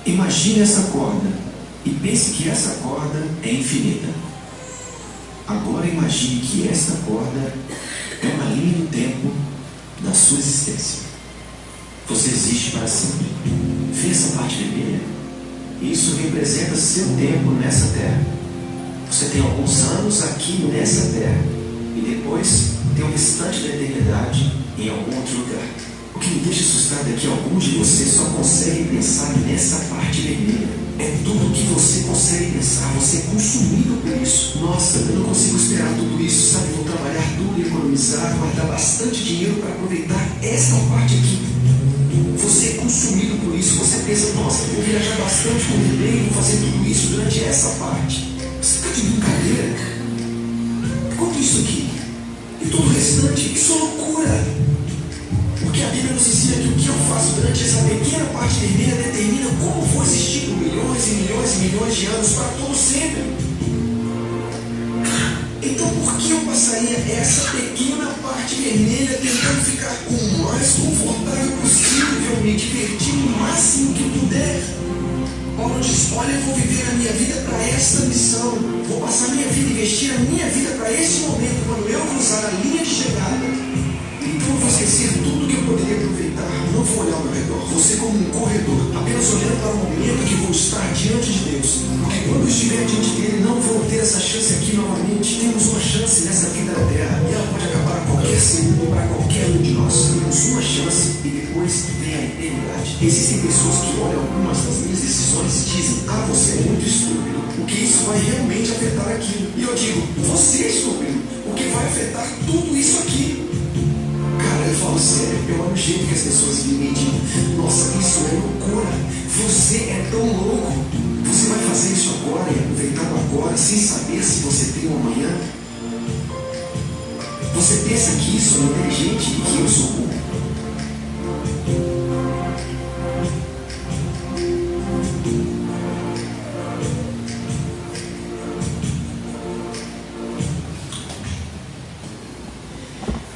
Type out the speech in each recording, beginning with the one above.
Imagine essa corda e pense que essa corda é infinita. Agora imagine que esta corda é uma linha do tempo da sua existência. Você existe para sempre. Vê essa parte vermelha? Isso representa seu tempo nessa terra. Você tem alguns anos aqui nessa terra e depois tem o restante da eternidade em algum outro lugar. O que me deixa assustado é que alguns de vocês só conseguem pensar nessa parte vermelha. É tudo o que você consegue pensar, você é consumido por isso. Nossa, eu não consigo esperar tudo isso, sabe? Vou trabalhar duro, economizar, guardar bastante dinheiro para aproveitar essa parte aqui. Você é consumido por isso, você pensa, nossa, eu vou viajar bastante, vou beber e vou fazer tudo isso durante essa parte. Você está de brincadeira? Quanto isso aqui? E todo o restante? Isso é loucura! Porque a Bíblia nos ensina que o que eu faço durante essa pequena parte vermelha determina como vou existir por milhões e milhões e milhões de anos para todo sempre. Então por que eu passaria essa pequena parte vermelha tentando ficar o mais confortável possível, me divertindo o máximo que eu puder? Paulo diz, olha, eu vou viver a minha vida para essa missão. Vou passar a minha vida, investir a minha vida para esse momento, quando eu cruzar a linha de chegada. Então eu vou esquecer tudo que eu poderia aproveitar. Não vou olhar ao meu redor. Vou ser como um corredor, apenas olhando para o momento que vou estar diante de Deus. Porque quando eu estiver diante dele, não vou ter essa chance aqui novamente. Temos uma chance nessa vida da terra. E ela pode acabar a qualquer segundo para qualquer um de nós. Temos uma chance e depois vem a eternidade. Existem pessoas que olham algumas das minhas decisões e dizem, ah, você é muito estúpido, porque isso vai realmente afetar aquilo. E eu digo, você é estúpido, porque vai afetar tudo isso aqui. Cara, eu falo sério, eu amo o jeito que as pessoas vivem e dizem, nossa, isso é loucura, você é tão louco, você vai fazer isso agora e aproveitar agora, sem saber se você tem um amanhã? Você pensa que isso é inteligente e que eu sou burro?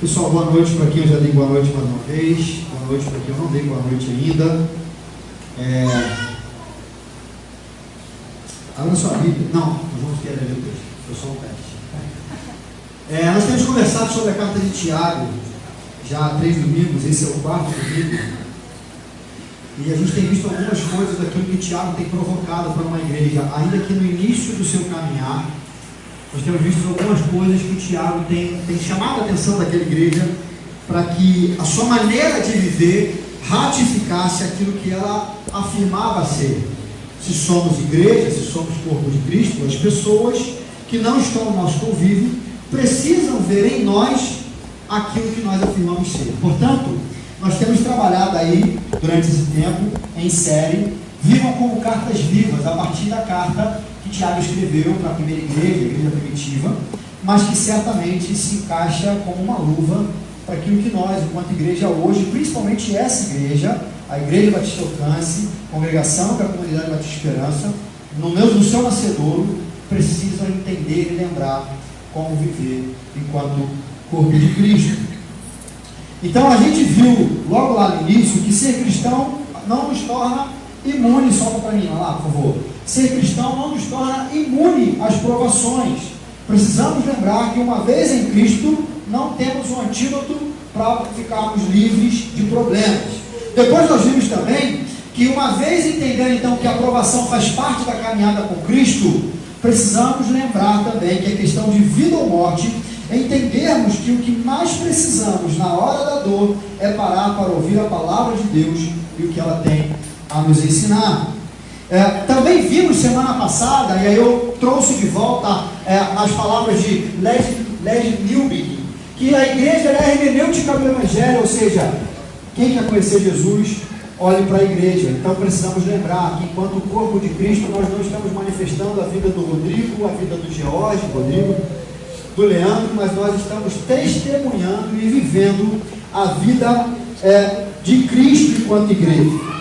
Pessoal, boa noite para quem eu já dei boa noite mais uma vez. Boa noite para quem eu não dei boa noite ainda. Abra sua Bíblia. Não, nós vamos ter a depois. Foi só um teste. Nós temos conversado sobre a carta de Tiago já há 3 domingos. Esse é o 4º domingo. E a gente tem visto algumas coisas daquilo que Tiago tem provocado para uma igreja, ainda que no início do seu caminhar. Nós temos visto algumas coisas que o Tiago tem chamado a atenção daquela igreja para que a sua maneira de viver ratificasse aquilo que ela afirmava ser. Se somos igreja, se somos corpo de Cristo, as pessoas que não estão no nosso convívio precisam ver em nós aquilo que nós afirmamos ser. Portanto, nós temos trabalhado aí, durante esse tempo, em série, Vivam como Cartas Vivas, a partir da carta que Tiago escreveu para a primeira igreja, a igreja primitiva, mas que certamente se encaixa como uma luva para aquilo que nós, enquanto igreja hoje, principalmente essa igreja, a Igreja Batista Alcance, congregação da Comunidade Batista Esperança, no seu nascedouro, precisam entender e lembrar como viver enquanto corpo de Cristo. Então a gente viu logo lá no início que ser cristão não nos torna imune, solta para mim lá, por favor. Ser cristão não nos torna imune às provações. Precisamos lembrar que uma vez em Cristo, não temos um antídoto para ficarmos livres de problemas. Depois nós vimos também que uma vez entendendo então que a provação faz parte da caminhada com Cristo, precisamos lembrar também que a questão de vida ou morte, entendermos que o que mais precisamos na hora da dor é parar para ouvir a palavra de Deus e o que ela tem a nos ensinar. Também vimos semana passada, e aí eu trouxe de volta as palavras de Leslie Newbigin, que a igreja é a hermenêutica do Evangelho, ou seja, quem quer conhecer Jesus, olhe para a igreja. Então precisamos lembrar que enquanto corpo de Cristo, nós não estamos manifestando a vida do Rodrigo, a vida do George, do Leandro, mas nós estamos testemunhando e vivendo a vida de Cristo enquanto igreja.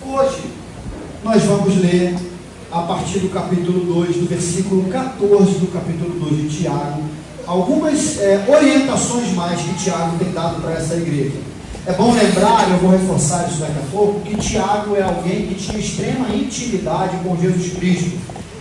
Hoje nós vamos ler a partir do capítulo 2, do versículo 14 do capítulo 2 de Tiago, algumas orientações mais que Tiago tem dado para essa igreja. É bom lembrar, eu vou reforçar isso daqui a pouco, que Tiago é alguém que tinha extrema intimidade com Jesus Cristo.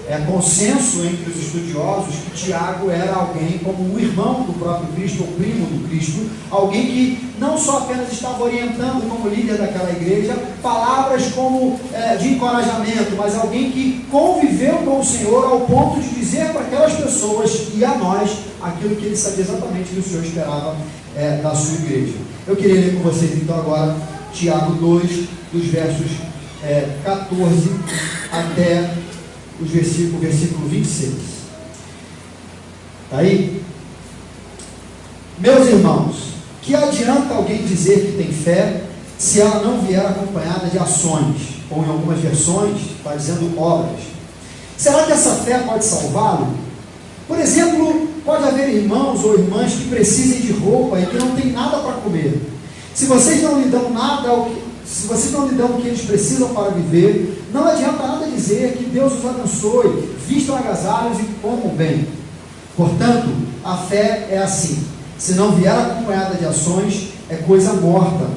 É consenso entre os estudiosos que Tiago era alguém como o irmão do próprio Cristo, ou primo do Cristo, alguém que não só apenas estava orientando como líder daquela igreja, palavras como de encorajamento, mas alguém que conviveu com o Senhor ao ponto de dizer para aquelas pessoas e a nós aquilo que ele sabia exatamente que o Senhor esperava da sua igreja. Eu queria ler com vocês então agora Tiago 2, dos versos 14 até o versículo 26. Está aí? Meus irmãos, que adianta alguém dizer que tem fé se ela não vier acompanhada de ações? Ou em algumas versões está dizendo obras. Será que essa fé pode salvá-lo? Por exemplo, pode haver irmãos ou irmãs que precisem de roupa e que não têm nada para comer. Se vocês não lhe dão o que eles precisam para viver, não adianta nada dizer que Deus os abençoe, vistam agasalhos e comam bem. Portanto, a fé é assim: se não vier acompanhada de ações, é coisa morta.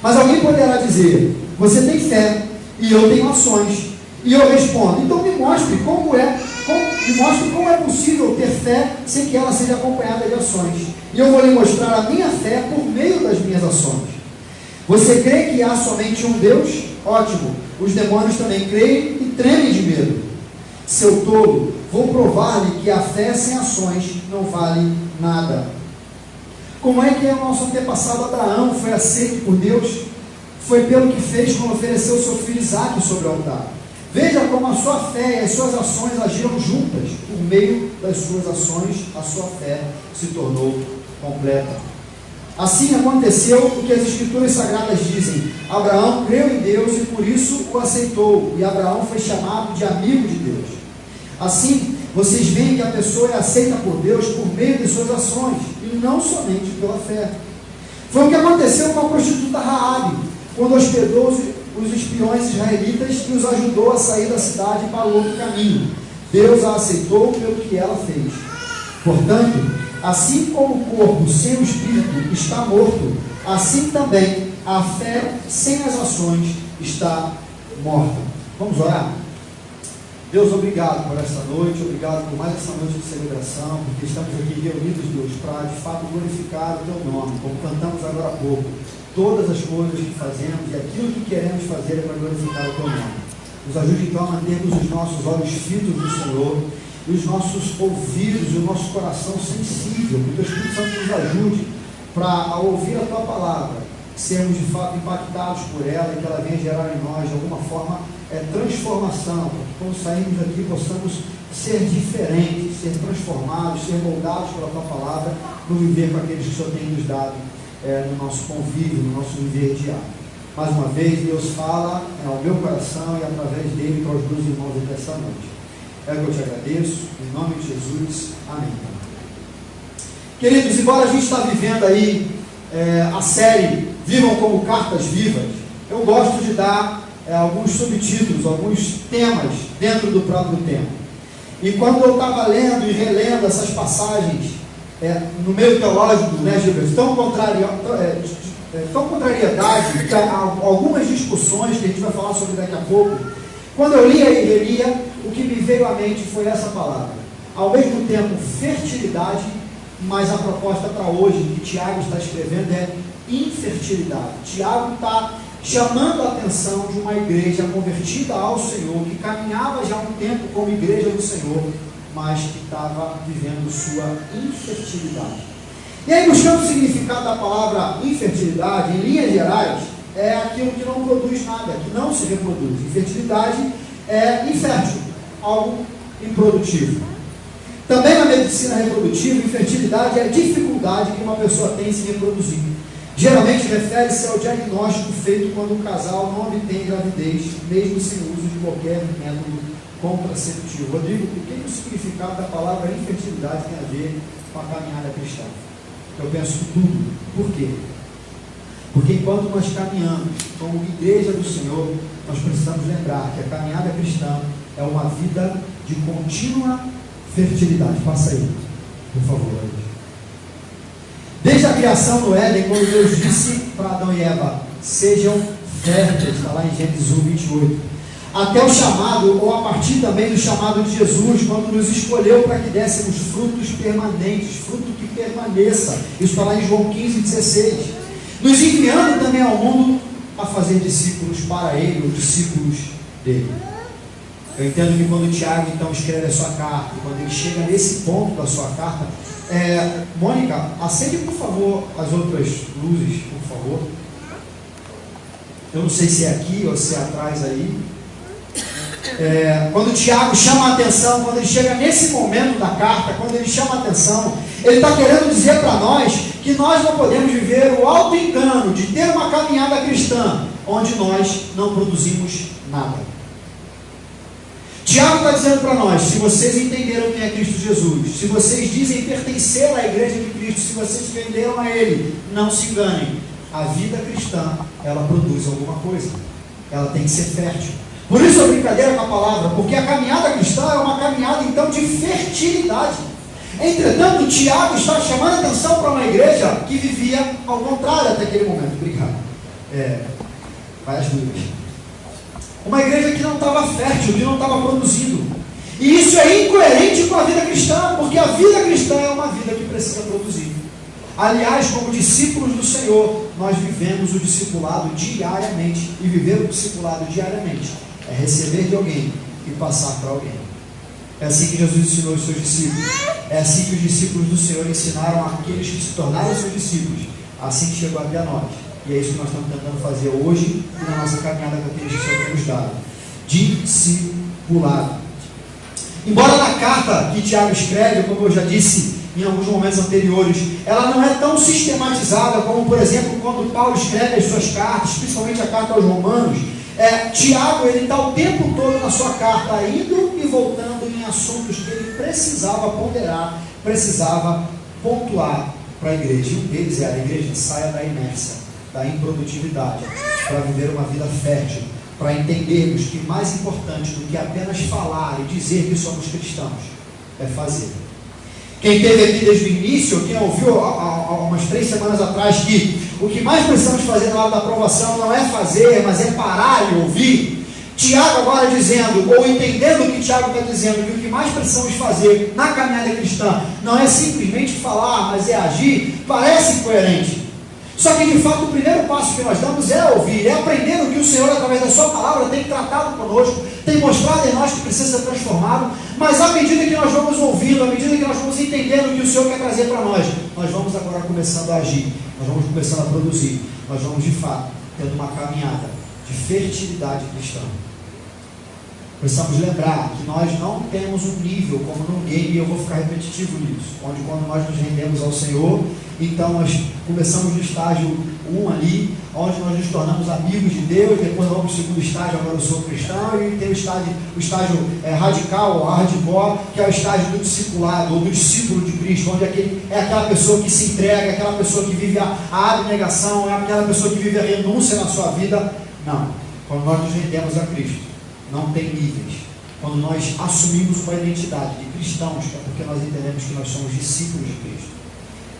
Mas alguém poderá dizer: você tem fé e eu tenho ações. E eu respondo: então me mostre como é possível ter fé sem que ela seja acompanhada de ações. E eu vou lhe mostrar a minha fé por meio das minhas ações. Você crê que há somente um Deus? Ótimo. Os demônios também creem e tremem de medo. Seu tolo, vou provar-lhe que a fé sem ações não vale nada. Como é que o nosso antepassado Abraão foi aceito por Deus? Foi pelo que fez quando ofereceu seu filho Isaque sobre o altar. Veja como a sua fé e as suas ações agiram juntas. Por meio das suas ações, a sua fé se tornou completa. Assim aconteceu o que as Escrituras Sagradas dizem: Abraão creu em Deus e por isso o aceitou, e Abraão foi chamado de amigo de Deus. Assim, vocês veem que a pessoa é aceita por Deus por meio de suas ações, e não somente pela fé. Foi o que aconteceu com a prostituta Raabe, quando hospedou os espiões israelitas e os ajudou a sair da cidade para o outro caminho. Deus a aceitou pelo que ela fez. Portanto, assim como o corpo sem o espírito está morto, assim também a fé sem as ações está morta. Vamos orar? Deus, obrigado por essa noite, obrigado por mais essa noite de celebração, porque estamos aqui reunidos, Deus, para de fato glorificar o Teu nome, como cantamos agora há pouco. Todas as coisas que fazemos e aquilo que queremos fazer é para glorificar o Teu nome. Nos ajude então a mantermos os nossos olhos fitos no Senhor, e os nossos ouvidos e o nosso coração sensível, que o Teu Espírito Santo nos ajude para, ao ouvir a Tua palavra, sermos de fato impactados por ela e que ela venha gerar em nós de alguma forma transformação, para que quando sairmos daqui possamos ser diferentes, ser transformados, ser moldados pela Tua palavra, no viver com aqueles que o Senhor tem nos dado no nosso convívio, no nosso viver diário. Mais uma vez, Deus fala ao meu coração e através dele para os meus irmãos aqui essa noite. É o que eu te agradeço, em nome de Jesus, amém. Queridos, embora a gente está vivendo aí a série Vivam como Cartas Vivas, eu gosto de dar alguns subtítulos, alguns temas dentro do próprio tema. E quando eu estava lendo e relendo essas passagens no meio teológico, né, Gilberto, tão contrariedade, que há algumas discussões que a gente vai falar sobre daqui a pouco. Quando eu lia e relia, o que me veio à mente foi essa palavra. Ao mesmo tempo, fertilidade, mas a proposta para hoje, que Tiago está escrevendo, é infertilidade. Tiago está chamando a atenção de uma igreja convertida ao Senhor, que caminhava já há um tempo como igreja do Senhor, mas que estava vivendo sua infertilidade. E aí, buscando o significado da palavra infertilidade, em linhas gerais, é aquilo que não produz nada, que não se reproduz. Infertilidade é infértil, algo improdutivo. Também na medicina reprodutiva, infertilidade é a dificuldade que uma pessoa tem em se reproduzir. Geralmente refere-se ao diagnóstico feito quando o casal não obtém gravidez, mesmo sem o uso de qualquer método contraceptivo. Rodrigo, o que o significado da palavra infertilidade tem a ver com a caminhada cristã? Eu penso que tudo. Por quê? Porque enquanto nós caminhamos como igreja do Senhor, nós precisamos lembrar que a caminhada cristã é uma vida de contínua fertilidade. Passa aí, por favor. Desde a criação no Éden, quando Deus disse para Adão e Eva, sejam férteis, está lá em Gênesis 1, 28. Até o chamado, ou a partir também do chamado de Jesus, quando nos escolheu para que dessemos frutos permanentes, fruto que permaneça. Isso está lá em João 15, 16. Nos enviando também ao mundo a fazer discípulos para Ele, ou discípulos dele. Eu entendo que quando o Tiago então escreve a sua carta, quando ele chega nesse ponto da sua carta, Mônica, acende por favor as outras luzes, por favor. Eu não sei se é aqui ou se é atrás aí. Quando o Tiago chama a atenção, quando ele chega nesse momento da carta, quando ele chama a atenção, ele está querendo dizer para nós que nós não podemos viver o auto-engano de ter uma caminhada cristã onde nós não produzimos nada. Tiago está dizendo para nós, se vocês entenderam quem é Cristo Jesus, se vocês dizem pertencer à igreja de Cristo, se vocês venderam a Ele, não se enganem, a vida cristã, ela produz alguma coisa, ela tem que ser fértil. Por isso a brincadeira com a palavra, porque a caminhada cristã é uma caminhada então de fertilidade. Entretanto, Tiago está chamando a atenção para uma igreja que vivia ao contrário até aquele momento. Obrigado. Vai as dúvidas. Uma igreja que não estava fértil, que não estava produzindo. E isso é incoerente com a vida cristã, porque a vida cristã é uma vida que precisa produzir. Aliás, como discípulos do Senhor, nós vivemos o discipulado diariamente. E viver o discipulado diariamente é receber de alguém e passar para alguém. É assim que Jesus ensinou os seus discípulos. É assim que os discípulos do Senhor ensinaram aqueles que se tornaram seus discípulos. Assim que chegou até nós. E é isso que nós estamos tentando fazer hoje e na nossa caminhada com aqueles que o Senhor tem nos dado. Discipulado. Embora na carta que Tiago escreve, como eu já disse em alguns momentos anteriores, ela não é tão sistematizada como, por exemplo, quando Paulo escreve as suas cartas, principalmente a carta aos Romanos. Tiago, ele está o tempo todo na sua carta, indo e voltando em assuntos que ele precisava ponderar, precisava pontuar para a igreja. E um deles é: a igreja saia da inércia, da improdutividade, para viver uma vida fértil, para entendermos que mais importante do que apenas falar e dizer que somos cristãos é fazer. Quem esteve aqui desde o início, quem ouviu há umas 3 semanas atrás que o que mais precisamos fazer na hora da aprovação não é fazer, mas é parar e ouvir. Tiago agora dizendo, ou entendendo o que Tiago está dizendo, que o que mais precisamos fazer na caminhada cristã não é simplesmente falar, mas é agir, parece coerente. Só que de fato o primeiro passo que nós damos é ouvir, é aprender o que o Senhor através da sua palavra tem tratado conosco, tem mostrado em nós que precisa ser transformado. Mas à medida que nós vamos ouvindo, à medida que nós vamos entendendo o que o Senhor quer trazer para nós vamos agora começando a agir, nós vamos começando a produzir, nós vamos de fato tendo uma caminhada de fertilidade cristã. Precisamos lembrar que nós não temos um nível como num game, e eu vou ficar repetitivo nisso, onde quando nós nos rendemos ao Senhor, então nós começamos no estágio 1 ali, onde nós nos tornamos amigos de Deus, depois vamos para o segundo estágio, agora eu sou cristão, e tem o estágio radical, ou hardcore, que é o estágio do discipulado, ou do discípulo de Cristo, onde é aquela pessoa que se entrega, aquela pessoa que vive a abnegação, é aquela pessoa que vive a renúncia na sua vida. Não, quando nós nos rendemos a Cristo, não tem níveis. Quando nós assumimos uma identidade de cristãos, é porque nós entendemos que nós somos discípulos de Cristo.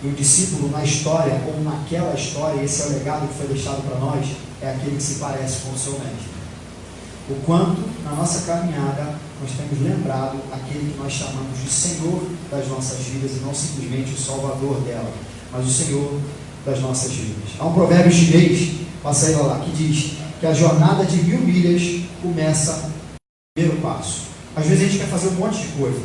E o discípulo na história, ou naquela história, esse é o legado que foi deixado para nós, é aquele que se parece com o seu mestre. O quanto, na nossa caminhada, nós temos lembrado aquele que nós chamamos de Senhor das nossas vidas, e não simplesmente o Salvador dela, mas o Senhor das nossas vidas. Há um provérbio chinês, passa aí lá, que diz que a jornada de 1000 milhas começa no primeiro passo. Às vezes a gente quer fazer um monte de coisa.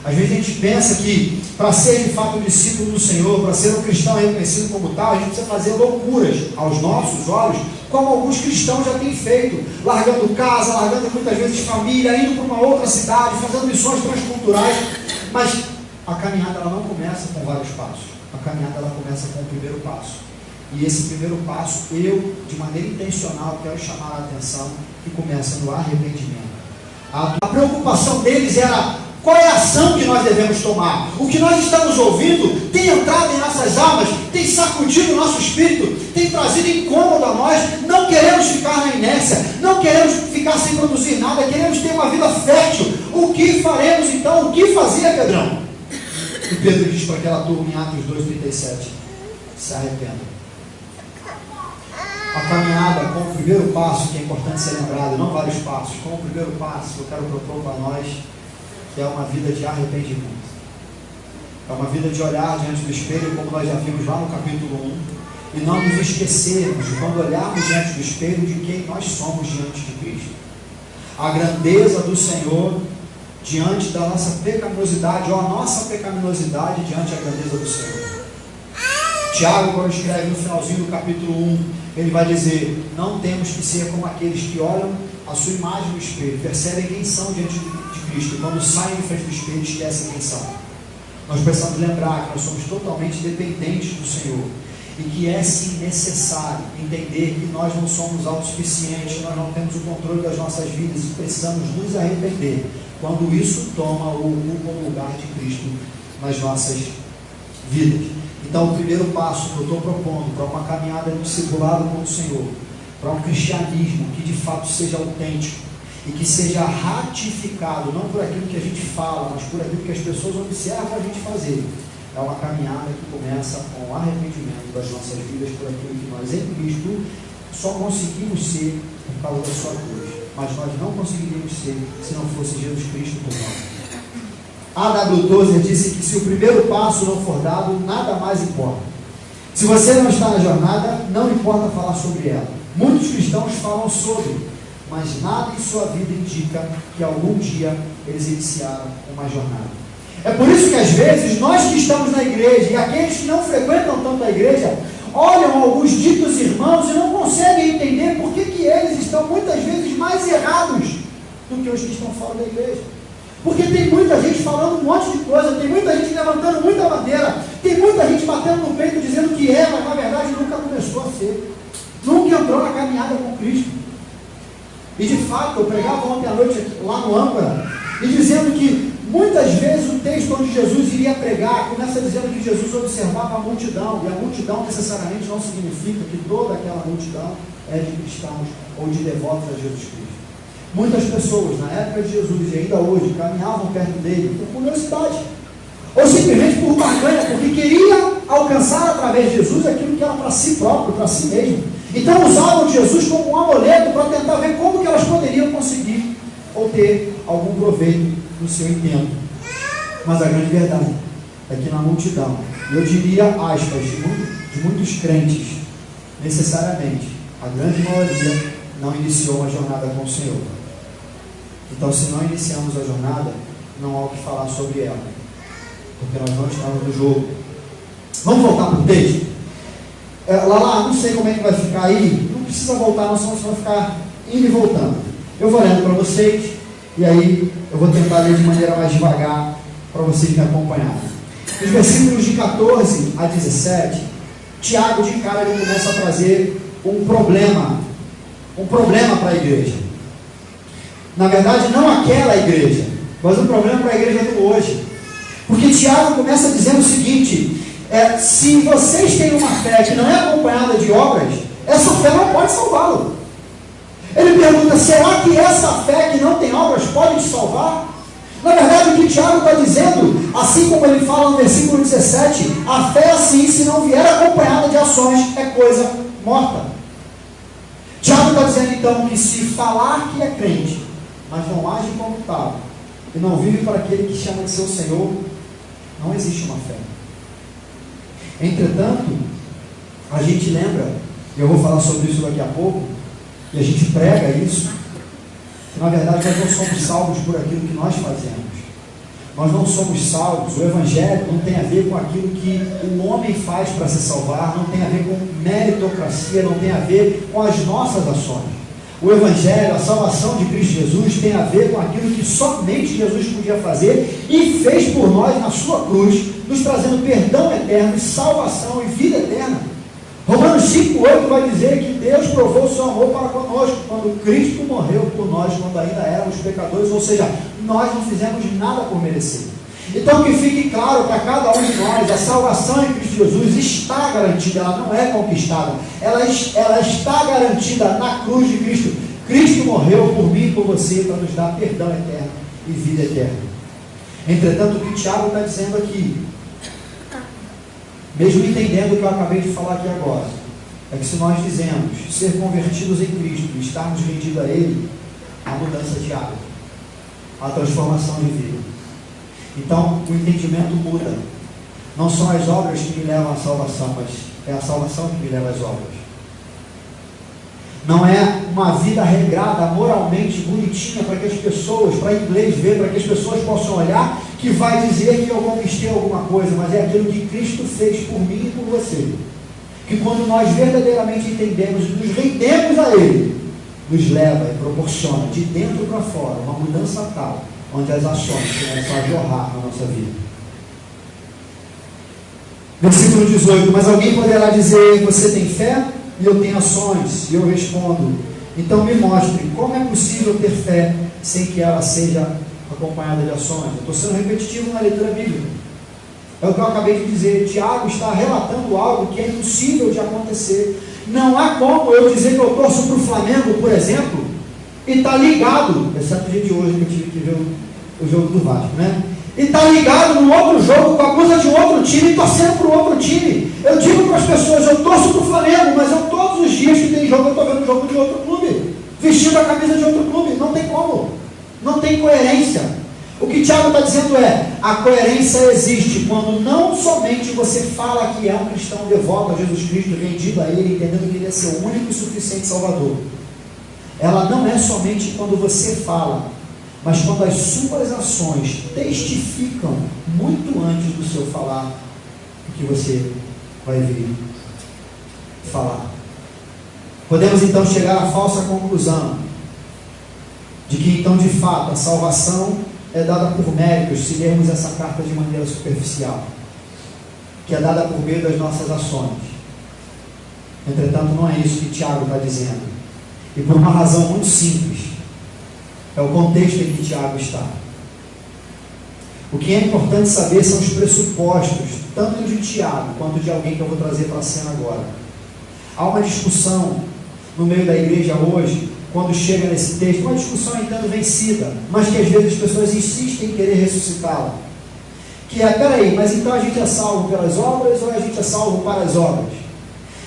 Às vezes a gente pensa que para ser de fato um discípulo do Senhor, para ser um cristão reconhecido como tal, a gente precisa fazer loucuras aos nossos olhos, como alguns cristãos já têm feito, largando casa, largando muitas vezes família, indo para uma outra cidade, fazendo missões transculturais. Mas a caminhada ela não começa com vários passos. A caminhada ela começa com o primeiro passo. E esse primeiro passo, eu, de maneira intencional, quero chamar a atenção, que começa no arrependimento. A preocupação deles era: qual é a ação que nós devemos tomar? O que nós estamos ouvindo tem entrado em nossas almas, tem sacudido o nosso espírito, tem trazido incômodo a nós. Não queremos ficar na inércia, não queremos ficar sem produzir nada, queremos ter uma vida fértil. O que faremos então? O que fazia Pedrão? E Pedro diz para aquela turma em Atos 2,37: se arrependam. A caminhada com o primeiro passo, que é importante ser lembrado, não vários passos, com o primeiro passo, eu quero propor para nós que é uma vida de arrependimento. É uma vida de olhar diante do espelho, como nós já vimos lá no capítulo 1, e não nos esquecermos de, quando olharmos diante do espelho, de quem nós somos diante de Cristo. A grandeza do Senhor diante da nossa pecaminosidade, ou a nossa pecaminosidade diante da grandeza do Senhor. Tiago, quando escreve no finalzinho do capítulo 1, ele vai dizer: não temos que ser como aqueles que olham a sua imagem no espelho, percebem quem são diante de Cristo, e quando saem de frente do espelho, esquecem quem são. Nós precisamos lembrar que nós somos totalmente dependentes do Senhor, e que é sim necessário entender que nós não somos autossuficientes, nós não temos o controle das nossas vidas, e precisamos nos arrepender quando isso toma ou ocupa o lugar de Cristo nas nossas vidas. Então, o primeiro passo que eu estou propondo para uma caminhada de discipulado com o Senhor, para um cristianismo que de fato seja autêntico e que seja ratificado, não por aquilo que a gente fala, mas por aquilo que as pessoas observam a gente fazer, é uma caminhada que começa com o arrependimento das nossas vidas por aquilo que nós em Cristo só conseguimos ser por causa da sua cruz, mas nós não conseguiríamos ser se não fosse Jesus Cristo por nós. A.W. Tozer disse que se o primeiro passo não for dado, nada mais importa. Se você não está na jornada, não importa falar sobre ela. Muitos cristãos falam sobre, mas nada em sua vida indica que algum dia eles iniciaram uma jornada. É por isso que às vezes nós que estamos na igreja e aqueles que não frequentam tanto a igreja olham alguns ditos irmãos e não conseguem entender por que eles estão muitas vezes mais errados do que os que estão fora da igreja. Porque tem muita gente falando um monte de coisa, tem muita gente levantando muita bandeira, tem muita gente batendo no peito dizendo que é, mas na verdade nunca começou a ser, nunca entrou na caminhada com Cristo. E de fato, eu pregava ontem à noite lá no âncora, e dizendo que muitas vezes o texto onde Jesus iria pregar começa dizendo que Jesus observava a multidão, e a multidão necessariamente não significa que toda aquela multidão é de cristãos ou de devotos a Jesus Cristo. Muitas pessoas, na época de Jesus e ainda hoje, caminhavam perto dele por curiosidade, ou simplesmente por barganha, porque queria alcançar através de Jesus aquilo que era para si próprio, para si mesmo. Então usavam Jesus como um amuleto para tentar ver como que elas poderiam conseguir ou ter algum proveito no seu intento. Mas a grande verdade é que na multidão, eu diria aspas, de muitos crentes, necessariamente, a grande maioria não iniciou uma jornada com o Senhor. Então, se não iniciamos a jornada, não há o que falar sobre ela, porque nós não estamos no jogo. Vamos voltar para o texto? Lala, não sei como é que vai ficar aí, não precisa voltar, não, senão você vai ficar indo e voltando. Eu vou lendo para vocês, e aí eu vou tentar ler de maneira mais devagar, para vocês me acompanharem. Nos versículos de 14 a 17, Tiago de cara ele começa a trazer um problema para a igreja. Na verdade, não aquela igreja, mas um problema para a igreja do hoje. Porque Tiago começa dizendo o seguinte: se vocês têm uma fé que não é acompanhada de obras, essa fé não pode salvá-lo. Ele pergunta: será que essa fé que não tem obras pode te salvar? Na verdade, o que Tiago está dizendo, assim como ele fala no versículo 17, a fé assim, se não vier acompanhada de ações, é coisa morta. Tiago está dizendo então que se falar que é crente, mas não age como tal, e não vive para aquele que chama de seu Senhor, não existe uma fé. Entretanto, a gente lembra, e eu vou falar sobre isso daqui a pouco, e a gente prega isso, que na verdade nós não somos salvos por aquilo que nós fazemos. Nós não somos salvos, o Evangelho não tem a ver com aquilo que o homem faz para se salvar, não tem a ver com meritocracia, não tem a ver com as nossas ações. O Evangelho, a salvação de Cristo Jesus tem a ver com aquilo que somente Jesus podia fazer e fez por nós na sua cruz, nos trazendo perdão eterno, salvação e vida eterna. Romanos 5,8 vai dizer que Deus provou o seu amor para conosco, quando Cristo morreu por nós, quando ainda éramos pecadores, ou seja, nós não fizemos nada por merecer. Então que fique claro para cada um de nós, a salvação em Cristo Jesus está garantida, ela não é conquistada, ela está garantida na cruz de Cristo. Cristo morreu por mim e por você para nos dar perdão eterno e vida eterna. Entretanto, o que Tiago está dizendo aqui, mesmo entendendo o que eu acabei de falar aqui agora, é que se nós dizemos ser convertidos em Cristo e estarmos rendidos a Ele, há mudança de hábito, há transformação de vida. Então, o entendimento muda. Não são as obras que me levam à salvação, mas é a salvação que me leva às obras. Não é uma vida regrada, moralmente bonitinha, para que as pessoas, para inglês ver, para que as pessoas possam olhar, que vai dizer que eu conquistei alguma coisa, mas é aquilo que Cristo fez por mim e por você. Que quando nós verdadeiramente entendemos e nos rendemos a Ele, nos leva e proporciona de dentro para fora uma mudança tal, onde as ações começam a jorrar na nossa vida. Versículo 18: mas alguém poderá dizer, você tem fé e eu tenho ações? E eu respondo, então me mostre como é possível ter fé sem que ela seja acompanhada de ações. Eu estou sendo repetitivo na leitura bíblica. É o que eu acabei de dizer. Tiago está relatando algo que é impossível de acontecer. Não há como eu dizer que eu torço para o Flamengo, por exemplo, e está ligado, exceto o dia de hoje que eu tive que ver o jogo do Vasco, né? E está ligado no outro jogo com a blusa de um outro time e torcendo para o outro time. Eu digo para as pessoas, eu torço para o Flamengo, mas eu todos os dias que tem jogo eu estou vendo o jogo de outro clube, vestindo a camisa de outro clube. Não tem como, não tem coerência. O que Tiago está dizendo é, a coerência existe quando não somente você fala que é um cristão devoto a Jesus Cristo, rendido a Ele, entendendo que Ele é seu único e suficiente Salvador. Ela não é somente quando você fala, mas quando as suas ações testificam muito antes do seu falar o que você vai vir falar. Podemos então chegar à falsa conclusão de que então de fato a salvação é dada por méritos, se lermos essa carta de maneira superficial, que é dada por meio das nossas ações. Entretanto, não é isso que Tiago está dizendo, e por uma razão muito simples. É o contexto em que Tiago está. O que é importante saber são os pressupostos, tanto de Tiago quanto de alguém que eu vou trazer para a cena agora. Há uma discussão no meio da igreja hoje, quando chega nesse texto, uma discussão então vencida, mas que às vezes as pessoas insistem em querer ressuscitá-la. Que é, peraí, mas então a gente é salvo pelas obras ou a gente é salvo para as obras?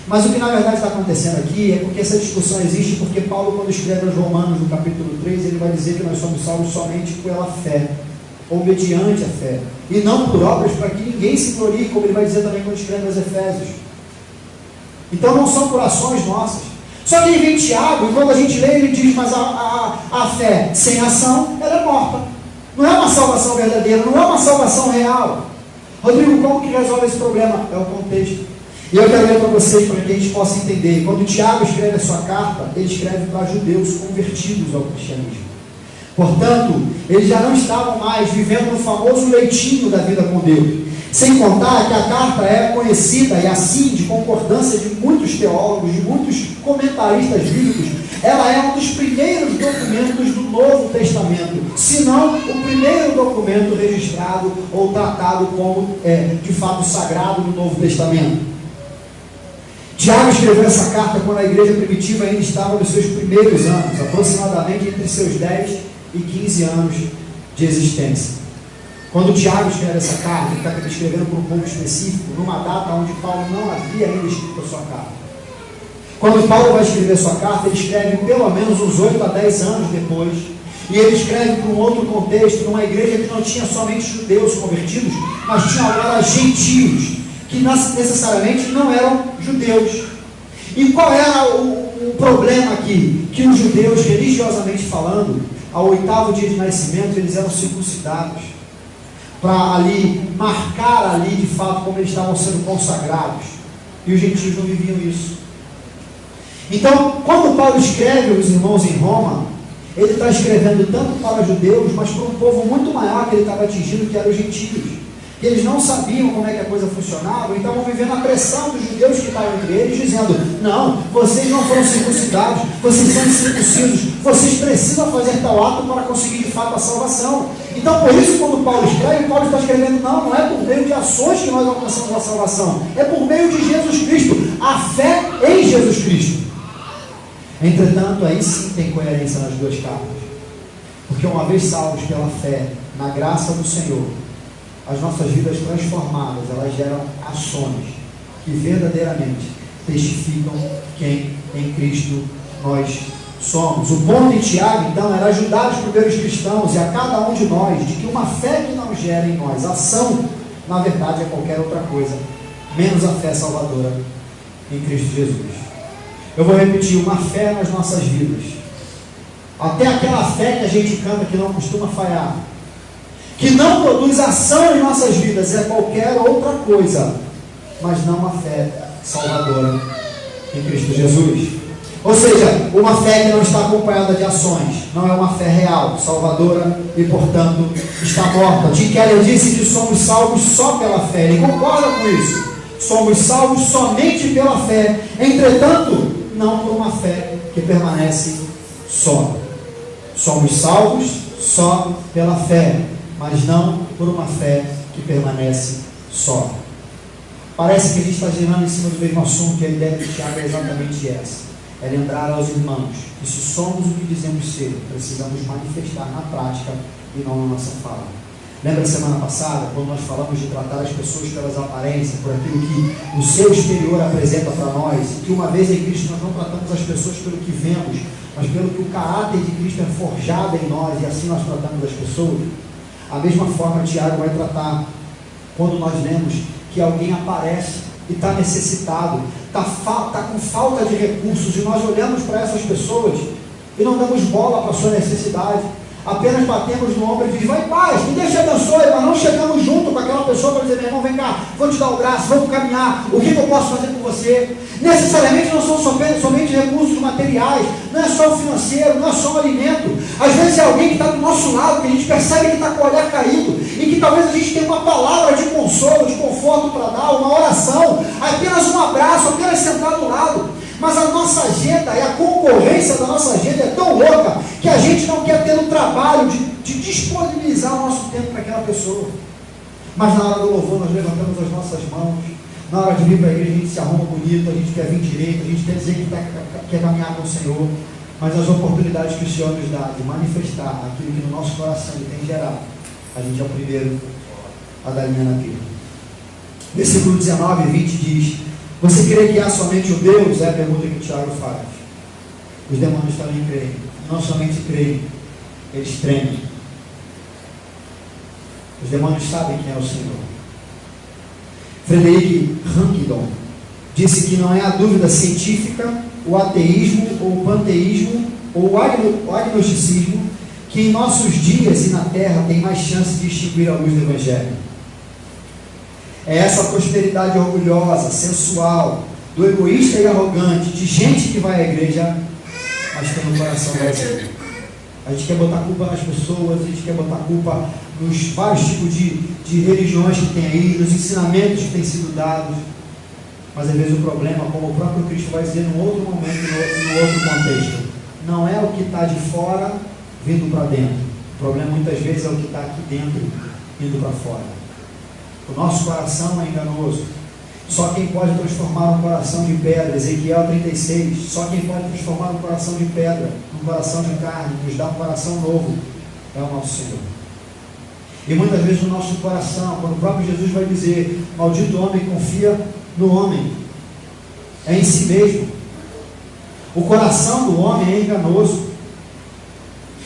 Mas o que na verdade está acontecendo aqui é porque essa discussão existe porque Paulo, quando escreve aos Romanos no capítulo 3, ele vai dizer que nós somos salvos somente pela fé, ou mediante a fé, e não por obras, para que ninguém se glorie, como ele vai dizer também quando escreve aos Efésios. Então não são por ações nossas. Só que ele vem Tiago, e quando a gente lê, ele diz, mas a fé sem ação, ela é morta. Não é uma salvação verdadeira, não é uma salvação real. Rodrigo, como que resolve esse problema? É o contexto. E eu quero ler para vocês, para que a gente possa entender. Quando Tiago escreve a sua carta, ele escreve para judeus convertidos ao cristianismo. Portanto, eles já não estavam mais vivendo no famoso leitinho da vida com Deus. Sem contar que a carta é conhecida, e assim, de concordância de muitos teólogos, de muitos comentaristas bíblicos, ela é um dos primeiros documentos do Novo Testamento, se não o primeiro documento registrado ou tratado como, de fato, sagrado no Novo Testamento. Tiago escreveu essa carta quando a igreja primitiva ainda estava nos seus primeiros anos, aproximadamente entre seus 10 e 15 anos de existência. Quando Tiago escreve essa carta, ele está escrevendo para um povo específico, numa data onde Paulo não havia ainda escrito a sua carta. Quando Paulo vai escrever a sua carta, ele escreve pelo menos uns 8 a 10 anos depois, e ele escreve para um outro contexto, numa igreja que não tinha somente judeus convertidos, mas tinha agora gentios, que necessariamente não eram judeus. E qual era o problema aqui? Que os judeus, religiosamente falando, ao 8º dia de nascimento, eles eram circuncidados, para ali, marcar ali de fato como eles estavam sendo consagrados, e os gentios não viviam isso. Então, quando Paulo escreve os irmãos em Roma, ele está escrevendo tanto para judeus, mas para um povo muito maior que ele estava atingindo, que eram os gentios. E eles não sabiam como é que a coisa funcionava, e estavam vivendo a pressão dos judeus que estavam entre eles, dizendo, não, vocês não foram circuncidados, vocês são incircuncisos, vocês precisam fazer tal ato para conseguir de fato a salvação. Então, por isso, quando Paulo escreve, Paulo está escrevendo, não é por meio de ações que nós alcançamos a salvação, é por meio de Jesus Cristo, a fé em Jesus Cristo. Entretanto, aí sim tem coerência nas duas cartas, porque uma vez salvos pela fé, na graça do Senhor, as nossas vidas transformadas, elas geram ações que verdadeiramente testificam quem em Cristo nós somos. O ponto em Tiago, então, era ajudar os primeiros cristãos e a cada um de nós, de que uma fé que não gera em nós ação, na verdade é qualquer outra coisa, menos a fé salvadora em Cristo Jesus. Eu vou repetir, uma fé nas nossas vidas, até aquela fé que a gente canta que não costuma falhar, que não produz ação em nossas vidas, é qualquer outra coisa, mas não uma fé salvadora em Cristo Jesus. Ou seja, uma fé que não está acompanhada de ações, não é uma fé real, salvadora e, portanto, está morta. Tim Keller disse que somos salvos só pela fé. Ele concorda com isso. Somos salvos somente pela fé. Entretanto, não por uma fé que permanece só. Somos salvos só pela fé, mas não por uma fé que permanece só. Parece que a gente está girando em cima do mesmo assunto, e a ideia de Tiago é exatamente essa. É lembrar aos irmãos que se somos o que dizemos ser, precisamos manifestar na prática e não na nossa fala. Lembra semana passada, quando nós falamos de tratar as pessoas pelas aparências, por aquilo que o seu exterior apresenta para nós, e que uma vez em Cristo nós não tratamos as pessoas pelo que vemos, mas pelo que o caráter de Cristo é forjado em nós, e assim nós tratamos as pessoas? A mesma forma Tiago vai tratar quando nós lemos que alguém aparece e está necessitado, está com falta de recursos, e nós olhamos para essas pessoas e não damos bola para a sua necessidade, apenas batemos no ombro e dizemos, vai em paz, que Deus te abençoe, mas não chegamos junto com aquela pessoa para dizer, meu irmão, vem cá, vou te dar o braço, vamos caminhar, o que eu posso fazer por você? Necessariamente não são somente recursos materiais, não é só o financeiro, não é só o alimento. Às vezes é alguém que está do nosso lado, que a gente percebe que está com o olhar caído, e que talvez a gente tenha uma palavra de consolo, de conforto para dar, uma oração, apenas um abraço, apenas sentar do lado. Mas a nossa agenda e a concorrência da nossa agenda é tão louca que a gente não quer ter o trabalho de disponibilizar o nosso tempo para aquela pessoa. Mas na hora do louvor nós levantamos as nossas mãos, na hora de vir para a igreja a gente se arruma bonito, a gente quer vir direito, a gente quer dizer que quer caminhar com o Senhor, mas as oportunidades que o Senhor nos dá de manifestar aquilo que no nosso coração Ele tem gerado, a gente é o primeiro a dar linha na pila. Versículo 19 e 20 diz: você crê que há somente um Deus? É a pergunta que o Tiago faz. Os demônios também creem. Não somente creem, eles tremem. Os demônios sabem quem é o Senhor. Frederic Rankington disse que não é a dúvida científica, o ateísmo, ou o panteísmo, ou o agnosticismo, que em nossos dias e na terra tem mais chance de extinguir a luz do Evangelho. É essa prosperidade orgulhosa, sensual, do egoísta e arrogante, de gente que vai à igreja, mas tem um coração vazio. A gente quer botar culpa nas pessoas, a gente quer botar culpa nos vários tipos de religiões que tem aí, nos ensinamentos que têm sido dados, mas às vezes o problema, como o próprio Cristo vai dizer num outro momento, num outro contexto, não é o que está de fora vindo para dentro. O problema muitas vezes é o que está aqui dentro indo para fora. O nosso coração é enganoso. Só quem pode transformar um coração de pedra, Ezequiel 36, só quem pode transformar um coração de pedra num coração de carne, nos dar um coração novo, é o nosso Senhor. E muitas vezes no nosso coração, quando o próprio Jesus vai dizer, maldito homem confia no homem, é em si mesmo. O coração do homem é enganoso.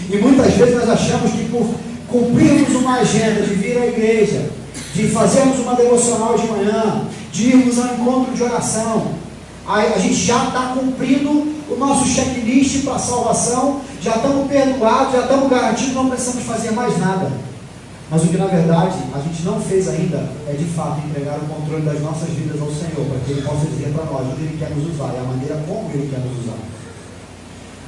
E muitas vezes nós achamos que por cumprirmos uma agenda de vir à igreja, de fazermos uma devocional de manhã, de irmos ao encontro de oração, a gente já está cumprindo o nosso checklist para a salvação, já estamos perdoados, já estamos garantidos, não precisamos fazer mais nada. Mas o que na verdade a gente não fez ainda é de fato entregar o controle das nossas vidas ao Senhor, para que Ele possa dizer para nós onde Ele quer nos usar e a maneira como Ele quer nos usar.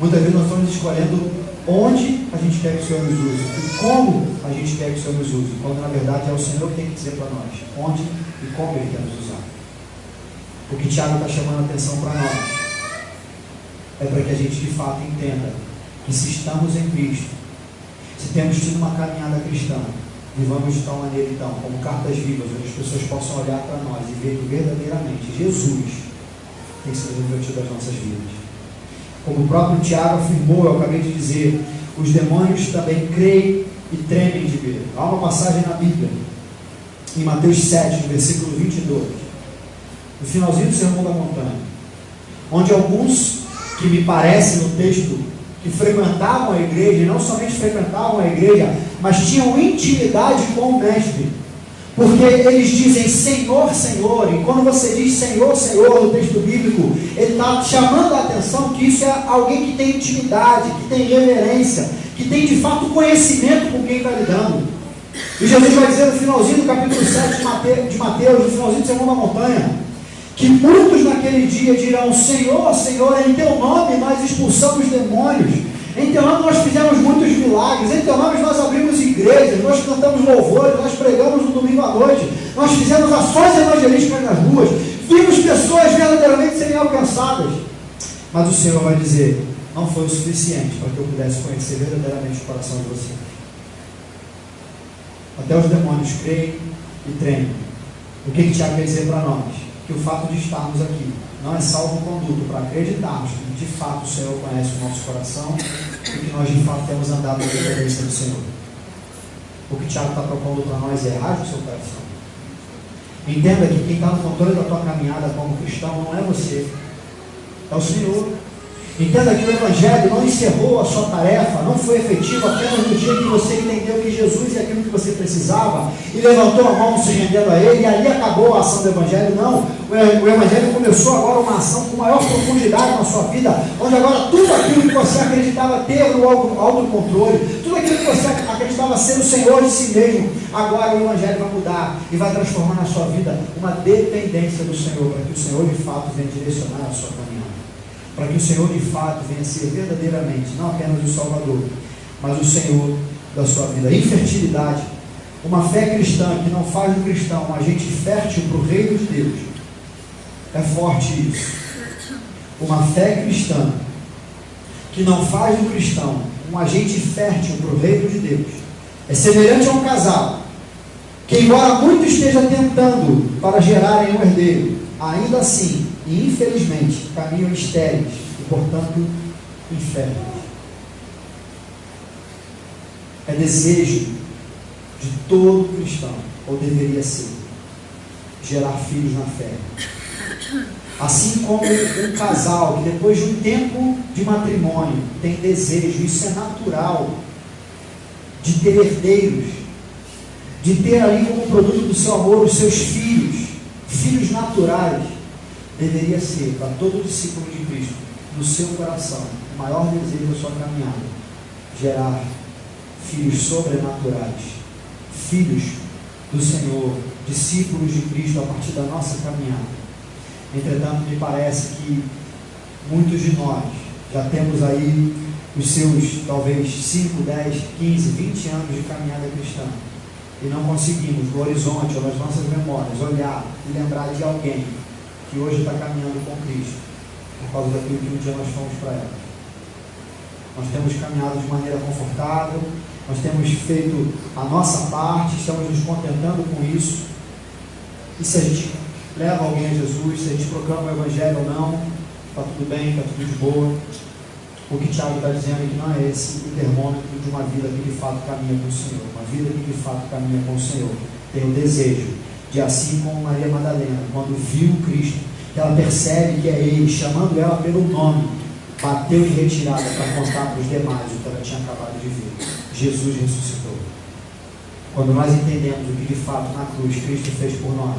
Muitas vezes nós estamos escolhendo onde a gente quer que o Senhor nos use e como a gente quer que o Senhor nos use, quando na verdade é o Senhor que tem que dizer para nós onde e como Ele quer nos usar. O que Tiago está chamando a atenção para nós é para que a gente de fato entenda que se estamos em Cristo, se temos tido uma caminhada cristã, vivamos de tal maneira então, como cartas vivas, onde as pessoas possam olhar para nós e ver que verdadeiramente Jesus tem sido refletido nas nossas vidas. Como o próprio Tiago afirmou, eu acabei de dizer, os demônios também creem e tremem de medo. Há uma passagem na Bíblia, em Mateus 7, no versículo 22, no finalzinho do Sermão da Montanha, onde alguns, que me parece no texto, que frequentavam a igreja, e não somente frequentavam a igreja, mas tinham intimidade com o Mestre, porque eles dizem Senhor, Senhor, e quando você diz Senhor, Senhor no texto bíblico, ele está chamando a atenção que isso é alguém que tem intimidade, que tem reverência, que tem de fato conhecimento com quem está lidando. E Jesus vai dizer no finalzinho do capítulo 7 de Mateus, no finalzinho do Sermão da Montanha, que muitos naquele dia dirão, Senhor, Senhor, em teu nome nós expulsamos demônios, em teu nome nós fizemos muitos milagres, em teu nome nós abrimos igrejas, nós cantamos louvores, nós pregamos no domingo à noite, nós fizemos ações evangelísticas nas ruas, vimos pessoas verdadeiramente serem alcançadas. Mas o Senhor vai dizer, não foi o suficiente para que eu pudesse conhecer verdadeiramente o coração de vocês. Até os demônios creem e tremem. O que Tiago quer dizer para nós? Que o fato de estarmos aqui não é salvo-conduto para acreditarmos que de fato o Senhor conhece o nosso coração e que nós de fato temos andado na dependência do Senhor. O que Tiago está propondo para nós é rasgue o seu coração. Entenda que quem está no controle da tua caminhada como cristão não é você, é o Senhor. Entenda que o Evangelho não encerrou a sua tarefa, não foi efetivo apenas no dia que você entendeu que Jesus é aquilo que você precisava e levantou a mão se rendendo a Ele, e ali acabou a ação do Evangelho. Não, o Evangelho começou agora uma ação com maior profundidade na sua vida, onde agora tudo aquilo que você acreditava ter no autocontrole, tudo aquilo que você acreditava ser o Senhor de si mesmo, agora o Evangelho vai mudar e vai transformar na sua vida uma dependência do Senhor, para que o Senhor de fato venha direcionar a sua caminhada. Para que o Senhor de fato venha ser verdadeiramente, não apenas o Salvador, mas o Senhor da sua vida. Infertilidade, uma fé cristã que não faz do cristão um agente fértil para o reino de Deus. É forte isso. Uma fé cristã que não faz do cristão um agente fértil para o reino de Deus é semelhante a um casal que, embora muito esteja tentando para gerarem um herdeiro, ainda assim, e infelizmente, caminham estéreis e, portanto, inférteis. É desejo de todo cristão, ou deveria ser, gerar filhos na fé. Assim como um casal que depois de um tempo de matrimônio tem desejo, isso é natural, de ter herdeiros, de ter ali como produto do seu amor os seus filhos, filhos naturais. Deveria ser para todo discípulo de Cristo, no seu coração, o maior desejo da sua caminhada, gerar filhos sobrenaturais, filhos do Senhor, discípulos de Cristo a partir da nossa caminhada. Entretanto, me parece que muitos de nós já temos aí os seus talvez 5, 10, 15, 20 anos de caminhada cristã e não conseguimos no horizonte ou nas nossas memórias olhar e lembrar de alguém que hoje está caminhando com Cristo, por causa daquilo que um dia nós fomos para ela. Nós temos caminhado de maneira confortável, nós temos feito a nossa parte, estamos nos contentando com isso, e se a gente leva alguém a Jesus, se a gente proclama o Evangelho ou não, está tudo bem, está tudo de boa. O que Tiago está dizendo é que não é esse o termômetro de uma vida que de fato caminha com o Senhor. Uma vida que de fato caminha com o Senhor tem o desejo de, assim como Maria Madalena, quando viu Cristo, que ela percebe que é Ele, chamando ela pelo nome, bateu em retirada para contar para os demais o que ela tinha acabado de ver. Jesus ressuscitou. Quando nós entendemos o que de fato na cruz Cristo fez por nós,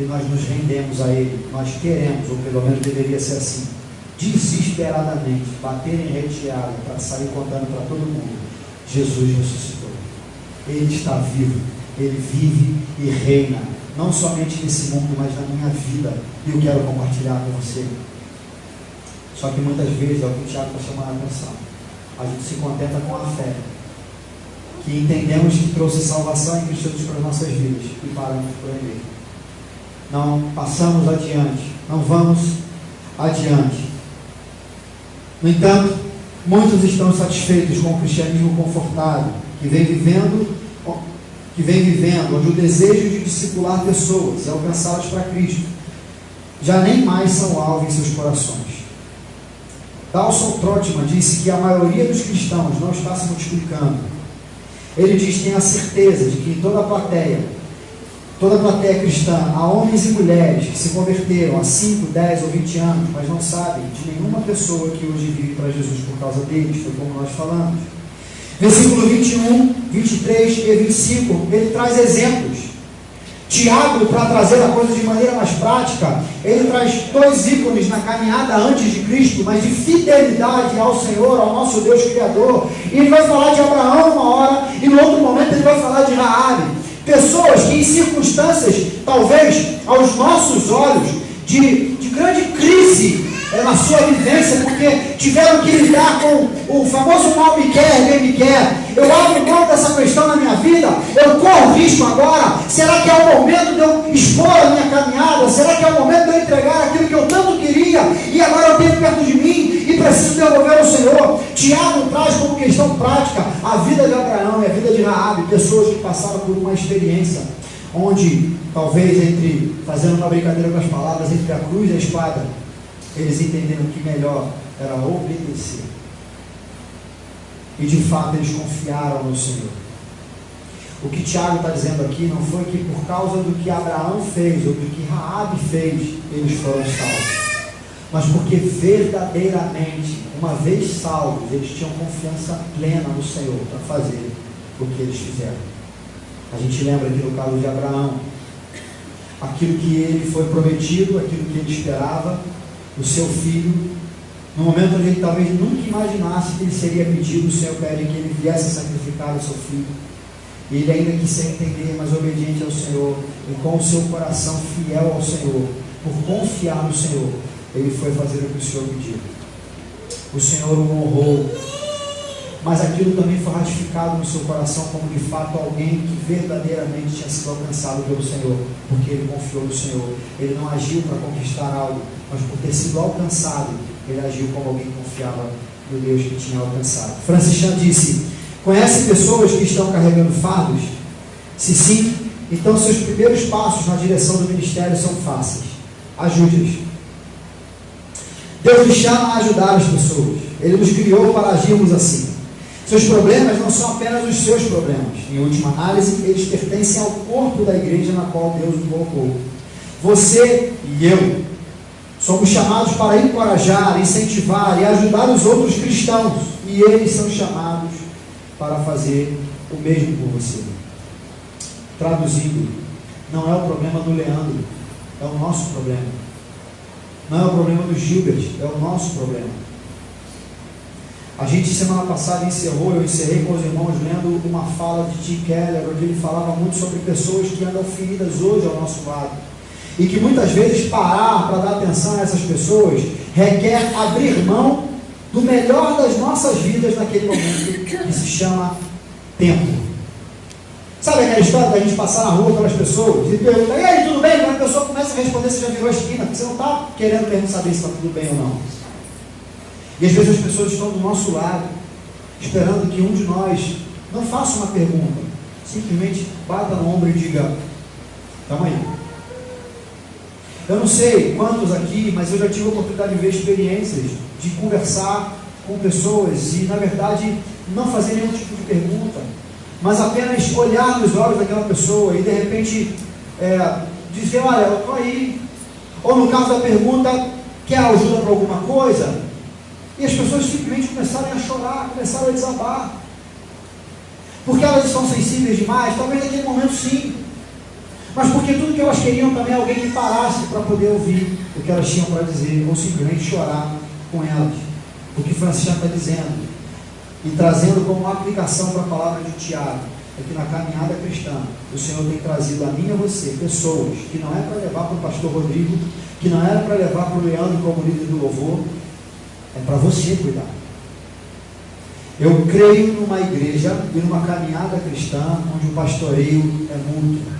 e nós nos rendemos a Ele, nós queremos, ou pelo menos deveria ser assim, desesperadamente, bater em retirada para sair contando para todo mundo, Jesus ressuscitou. Ele está vivo, Ele vive e reina, não somente nesse mundo, mas na minha vida, e eu quero compartilhar com você. Só que muitas vezes, é o que o Tiago está chamando a atenção, a gente se contenta com a fé, que entendemos que trouxe salvação em Cristo Jesus para as nossas vidas, e paramos por Ele. Não passamos adiante, não vamos adiante. No entanto, muitos estão satisfeitos com o cristianismo confortável, que vem vivendo, onde o desejo de discipular pessoas e alcançá-las para Cristo já nem mais são alvo em seus corações. Dawson Trotman disse que a maioria dos cristãos não está se multiplicando. Ele diz que tem a certeza de que em toda a plateia toda a plateia cristã, há homens e mulheres que se converteram há 5, 10 ou 20 anos, mas não sabem de nenhuma pessoa que hoje vive para Jesus por causa deles, foi como nós falamos. Versículo 21, 23 e 25, ele traz exemplos. Tiago, para trazer a coisa de maneira mais prática, ele traz 2 ícones na caminhada antes de Cristo, mas de fidelidade ao Senhor, ao nosso Deus Criador. E ele vai falar de Abraão uma hora, e no outro momento ele vai falar de Raabe. Pessoas que em circunstâncias, talvez aos nossos olhos, de grande crise na sua vivência, porque tiveram que lidar com o famoso mal me quer, bem me quer. Eu abro mão dessa questão na minha vida, eu corro risco agora. Será que é o momento de eu expor a minha caminhada? Será que é o momento de eu entregar aquilo que eu tanto queria e agora eu tenho perto de mim e preciso devolver ao Senhor? Tiago traz como questão prática a vida de Abraão e a vida de Raabe, pessoas que passaram por uma experiência onde, talvez fazendo uma brincadeira com as palavras, entre a cruz e a espada, eles entenderam que melhor era obedecer. E de fato eles confiaram no Senhor. O que Tiago está dizendo aqui não foi que por causa do que Abraão fez ou do que Raabe fez, eles foram salvos, mas porque verdadeiramente, uma vez salvos, eles tinham confiança plena no Senhor para fazer o que eles fizeram. A gente lembra aqui no caso de Abraão, aquilo que ele foi prometido, aquilo que ele esperava, o seu filho, no momento onde ele talvez nunca imaginasse que ele seria pedido, o Senhor pede que ele viesse a sacrificar o seu filho, e ele ainda quis ser entender, mas obediente ao Senhor, e com o seu coração fiel ao Senhor, por confiar no Senhor, ele foi fazer o que o Senhor pediu. O Senhor o honrou, mas aquilo também foi ratificado no seu coração como de fato alguém que verdadeiramente tinha sido alcançado pelo Senhor, porque ele confiou no Senhor. Ele não agiu para conquistar algo, mas por ter sido alcançado, ele agiu como alguém que confiava no Deus que tinha alcançado. Francis Chan disse: conhece pessoas que estão carregando fardos? Se sim, então seus primeiros passos na direção do ministério são fáceis. Ajude-os. Deus nos chama a ajudar as pessoas. Ele nos criou para agirmos assim. Seus problemas não são apenas os seus problemas. Em última análise, eles pertencem ao corpo da igreja na qual Deus nos colocou. Você e eu somos chamados para encorajar, incentivar e ajudar os outros cristãos. E eles são chamados para fazer o mesmo por você. Traduzindo, não é o problema do Leandro, é o nosso problema. Não é o problema do Gilbert, é o nosso problema. A gente semana passada eu encerrei com os irmãos lendo uma fala de Tim Keller, onde ele falava muito sobre pessoas que andam feridas hoje ao nosso lado. E que muitas vezes parar para dar atenção a essas pessoas requer abrir mão do melhor das nossas vidas naquele momento, que se chama tempo. Sabe aquela história da gente passar na rua pelas pessoas e perguntar: e aí, tudo bem? Quando a pessoa começa a responder, você já virou a esquina, porque você não está querendo mesmo saber se está tudo bem ou não. E às vezes as pessoas estão do nosso lado, esperando que um de nós não faça uma pergunta, simplesmente bata no ombro e diga: tamo aí. Eu não sei quantos aqui, mas eu já tive a oportunidade de ver experiências, de conversar com pessoas e, na verdade, não fazer nenhum tipo de pergunta, mas apenas olhar nos olhos daquela pessoa e, de repente, dizer: olha, eu estou aí. Ou, no caso da pergunta, quer ajuda para alguma coisa? E as pessoas simplesmente começaram a chorar, começaram a desabar. Porque elas estão sensíveis demais? Talvez naquele momento sim. Mas porque tudo que elas queriam também é alguém que parasse para poder ouvir o que elas tinham para dizer, ou simplesmente chorar com elas. O que Francis Chan está dizendo, e trazendo como uma aplicação para a palavra de Tiago, é que na caminhada cristã, o Senhor tem trazido a mim e a você pessoas que não é para levar para o pastor Rodrigo, que não era para levar para o Leandro como líder do louvor, é para você cuidar. Eu creio numa igreja e numa caminhada cristã onde o pastoreio é mútuo.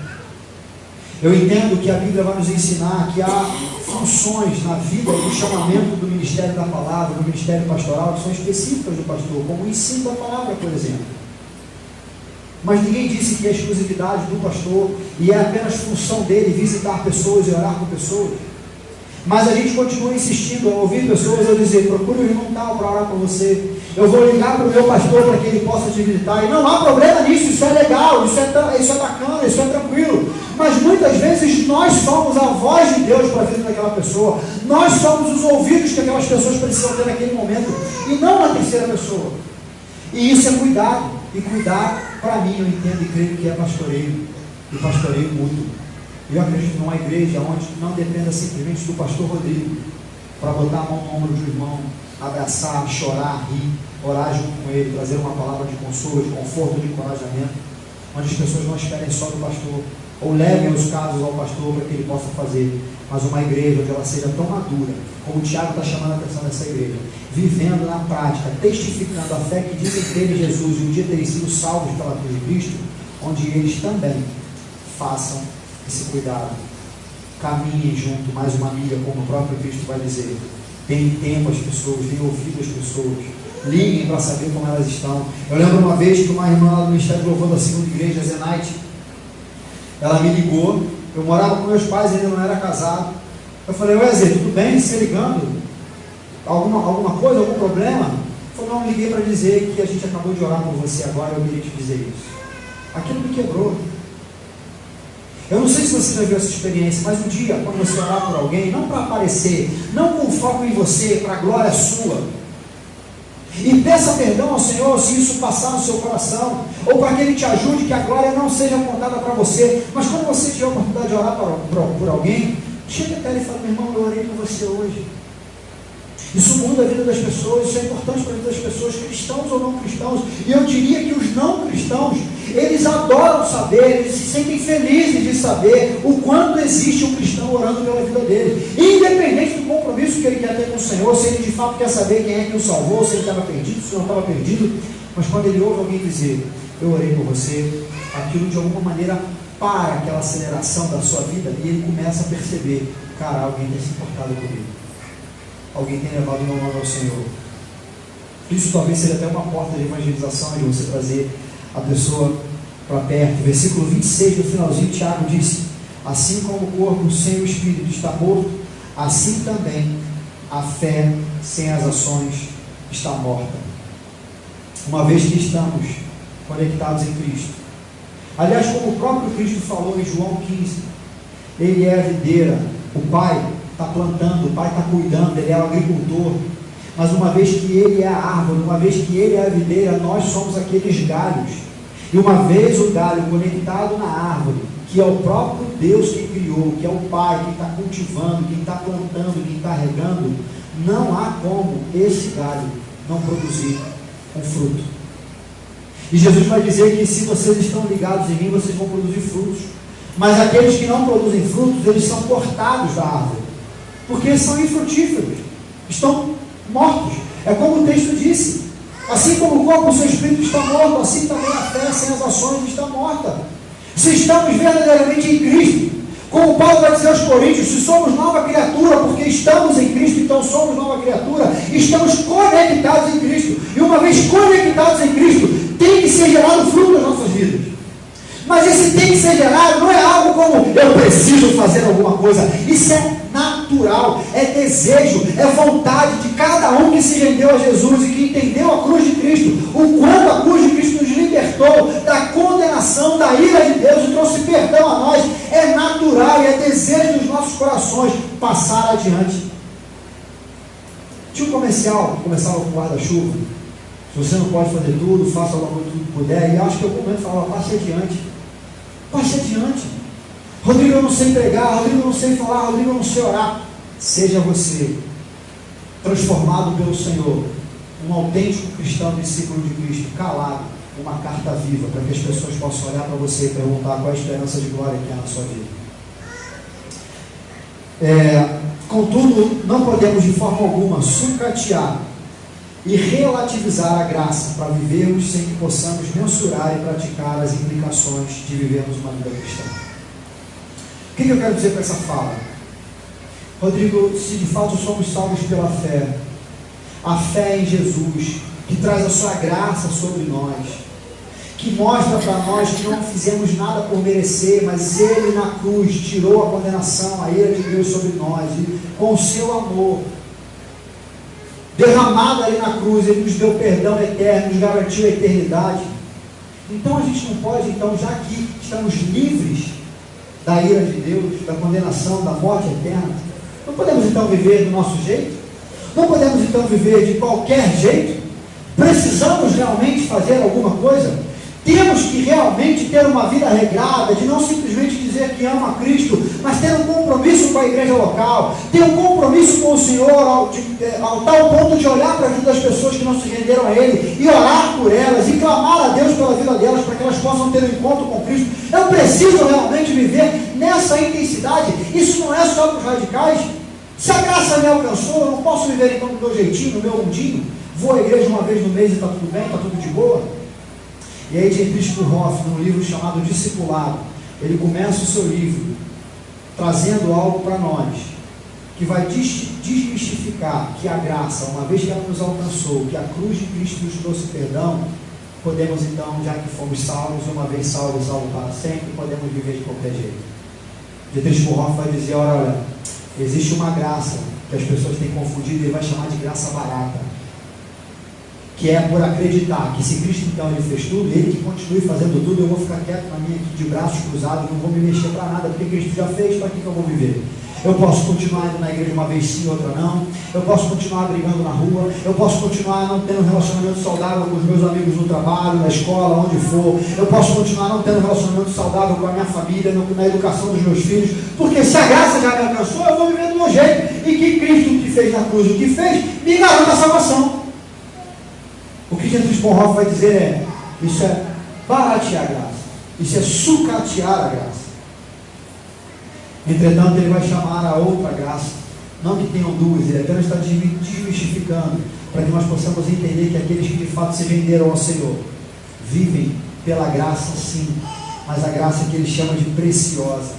Eu entendo que a Bíblia vai nos ensinar que há funções na vida do chamamento do ministério da palavra, do ministério pastoral, que são específicas do pastor, como o ensino da palavra, por exemplo. Mas ninguém disse que é exclusividade do pastor e é apenas função dele visitar pessoas e orar com pessoas. Mas a gente continua insistindo a ouvir pessoas, eu dizer: procure o irmão tal para orar com você. Eu vou ligar para o meu pastor para que ele possa te visitar. E não há problema nisso, isso é legal, isso é bacana, isso é tranquilo. mas muitas vezes nós somos a voz de Deus para a vida daquela pessoa, nós somos os ouvidos que aquelas pessoas precisam ter naquele momento, e não a terceira pessoa. E isso é cuidado, e cuidar, para mim, eu entendo e creio que é pastoreio, e pastoreio mútuo. Eu acredito numa igreja onde não dependa simplesmente do pastor Rodrigo, para botar a mão no ombro do irmão, abraçar, chorar, rir, orar junto com ele, trazer uma palavra de consolo, de conforto, de encorajamento, onde as pessoas não esperem só do pastor, ou levem os casos ao pastor para que ele possa fazer, mas uma igreja onde ela seja tão madura, como o Tiago está chamando a atenção dessa igreja, vivendo na prática, testificando a fé que dizem ter em Jesus e um dia terem sido salvos pela cruz de Cristo, onde eles também façam esse cuidado, caminhem junto, mais uma milha, como o próprio Cristo vai dizer, deem tempo às pessoas, deem ouvido às pessoas, liguem para saber como elas estão. Eu lembro uma vez que uma irmã lá do Ministério de Louvor da segunda igreja, Zenaite, ela me ligou, eu morava com meus pais, ainda não era casado. Eu falei, ué Zé, tudo bem? Você ligando? Alguma coisa, algum problema? Eu falei, não, liguei para dizer que a gente acabou de orar por você agora, eu queria te dizer isso. Aquilo me quebrou. Eu não sei se você já viu essa experiência, mas um dia, quando você orar por alguém, não para aparecer, não com foco em você, para a glória sua, e peça perdão ao Senhor se isso passar no seu coração, ou para que Ele te ajude, que a glória não seja apontada para você, mas quando você tiver a oportunidade de orar por alguém, chega até ele e fala, meu irmão, eu orei por você hoje. Isso muda a vida das pessoas, isso é importante para a vida das pessoas, cristãos ou não cristãos, e eu diria que os não cristãos, eles adoram saber, eles se sentem felizes de saber o quanto existe um cristão orando pela vida dele, independente do compromisso que ele quer ter com o Senhor, se ele de fato quer saber quem é que o salvou, se ele estava perdido, se não estava perdido, mas quando ele ouve alguém dizer, eu orei por você, aquilo de alguma maneira para aquela aceleração da sua vida, e ele começa a perceber, cara, alguém tem se importado comigo, alguém tem levado o meu nome ao Senhor. Isso talvez seja até uma porta de evangelização, de você trazer a pessoa para perto. Versículo 26 do finalzinho, Tiago disse, assim como o corpo sem o espírito está morto, assim também a fé sem as ações está morta. Uma vez que estamos conectados em Cristo, aliás, como o próprio Cristo falou em João 15, Ele é a videira, o Pai está plantando, o Pai está cuidando, Ele é o agricultor, mas uma vez que Ele é a árvore, uma vez que Ele é a videira, nós somos aqueles galhos, e uma vez o galho conectado na árvore, que é o próprio Deus que criou, que é o Pai, quem está cultivando, quem está plantando, quem está regando, não há como esse galho não produzir um fruto. E Jesus vai dizer que se vocês estão ligados em mim, vocês vão produzir frutos, mas aqueles que não produzem frutos, eles são cortados da árvore, porque eles são infrutíferos, estão mortos. É como o texto disse, assim como o corpo, o seu espírito está morto, assim também a fé sem as ações está morta. Se estamos verdadeiramente em Cristo, como Paulo vai dizer aos Coríntios, se somos nova criatura, porque estamos em Cristo, então somos nova criatura, estamos conectados em Cristo, e uma vez conectados em Cristo, tem que ser gerado fruto nas nossas vidas. Mas esse tem que ser gerado não é algo como eu preciso fazer alguma coisa, isso é natural, é desejo, é vontade de cada um que se rendeu a Jesus e que entendeu a cruz de Cristo, o quanto a cruz de Cristo nos libertou da condenação, da ira de Deus e trouxe perdão a nós. É natural e é desejo dos nossos corações passar adiante. Tinha um comercial, começava com guarda-chuva, se você não pode fazer tudo, faça alguma coisa que puder, e acho que em algum momento falava, passe adiante. Passe adiante. Rodrigo, eu não sei pregar, Rodrigo, eu não sei falar, Rodrigo, eu não sei orar. Seja você transformado pelo Senhor, um autêntico cristão, discípulo de Cristo, calado, uma carta viva, para que as pessoas possam olhar para você e perguntar qual é a esperança de glória que há na sua vida. Contudo, não podemos de forma alguma sucatear e relativizar a graça para vivermos sem que possamos mensurar e praticar as implicações de vivermos uma vida cristã. O que eu quero dizer com essa fala? Rodrigo, se de fato somos salvos pela fé, a fé em Jesus, que traz a sua graça sobre nós, que mostra para nós que não fizemos nada por merecer, mas Ele na cruz tirou a condenação, a ira de Deus sobre nós, e com o seu amor derramado ali na cruz, Ele nos deu perdão eterno, nos garantiu a eternidade. Então a gente não pode, já que estamos livres da ira de Deus, da condenação, da morte eterna. Não podemos então viver do nosso jeito? Não podemos então viver de qualquer jeito? Precisamos realmente fazer alguma coisa? Temos que realmente ter uma vida regrada, de não simplesmente dizer que ama Cristo, mas ter um compromisso com a igreja local, ter um compromisso com o Senhor ao tal ponto de olhar para a vida das pessoas que não se renderam a Ele e orar por elas e clamar a Deus pela vida delas para que elas possam ter um encontro com Cristo. Eu preciso realmente viver nessa intensidade. Isso não é só para os radicais. Se a graça me alcançou, eu não posso viver então do meu jeitinho, no meu mundinho. Vou à igreja uma vez no mês e está tudo bem, está tudo de boa. E aí Dietrich Bonhoeffer, num livro chamado Discipulado, ele começa o seu livro trazendo algo para nós, que vai desmistificar que a graça, uma vez que ela nos alcançou, que a cruz de Cristo nos trouxe perdão, podemos então, já que fomos salvos, uma vez salvos, salvos para sempre, podemos viver de qualquer jeito. Dietrich Bonhoeffer vai dizer, olha, existe uma graça que as pessoas têm confundido, ele vai chamar de graça barata, que é por acreditar que se Cristo então ele fez tudo, ele que continue fazendo tudo, eu vou ficar quieto na minha aqui de braços cruzados, não vou me mexer para nada, porque Cristo já fez, para que eu vou viver? Eu posso continuar indo na igreja uma vez sim, outra não, eu posso continuar brigando na rua, eu posso continuar não tendo um relacionamento saudável com os meus amigos no trabalho, na escola, onde for, eu posso continuar não tendo um relacionamento saudável com a minha família, na educação dos meus filhos, porque se a graça já me alcançou, eu vou viver do meu jeito, e que Cristo que fez na cruz, o que fez, me garanta a salvação. O que Jesus Bonhoeffer vai dizer é, isso é baratear a graça, isso é sucatear a graça. Entretanto, ele vai chamar a outra graça, não que tenham duas, ele apenas está desmistificando, para que nós possamos entender que aqueles que de fato se renderam ao Senhor, vivem pela graça sim, mas a graça que ele chama de preciosa,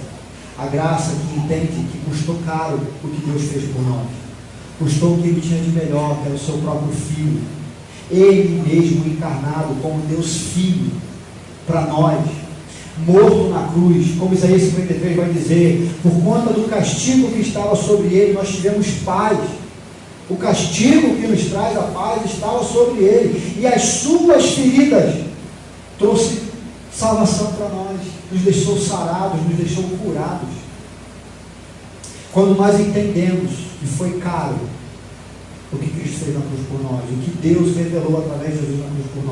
a graça que entende que custou caro o que Deus fez por nós, custou o que ele tinha de melhor, que era o seu próprio Filho, ele mesmo encarnado como Deus Filho para nós, morto na cruz, como Isaías 53 vai dizer, por conta do castigo que estava sobre ele, nós tivemos paz. O castigo que nos traz a paz estava sobre ele, e as suas feridas trouxe salvação para nós, nos deixou sarados, nos deixou curados. Quando nós entendemos que foi caro o que Cristo fez na cruz por nós, o que Deus revelou através de Jesus na cruz por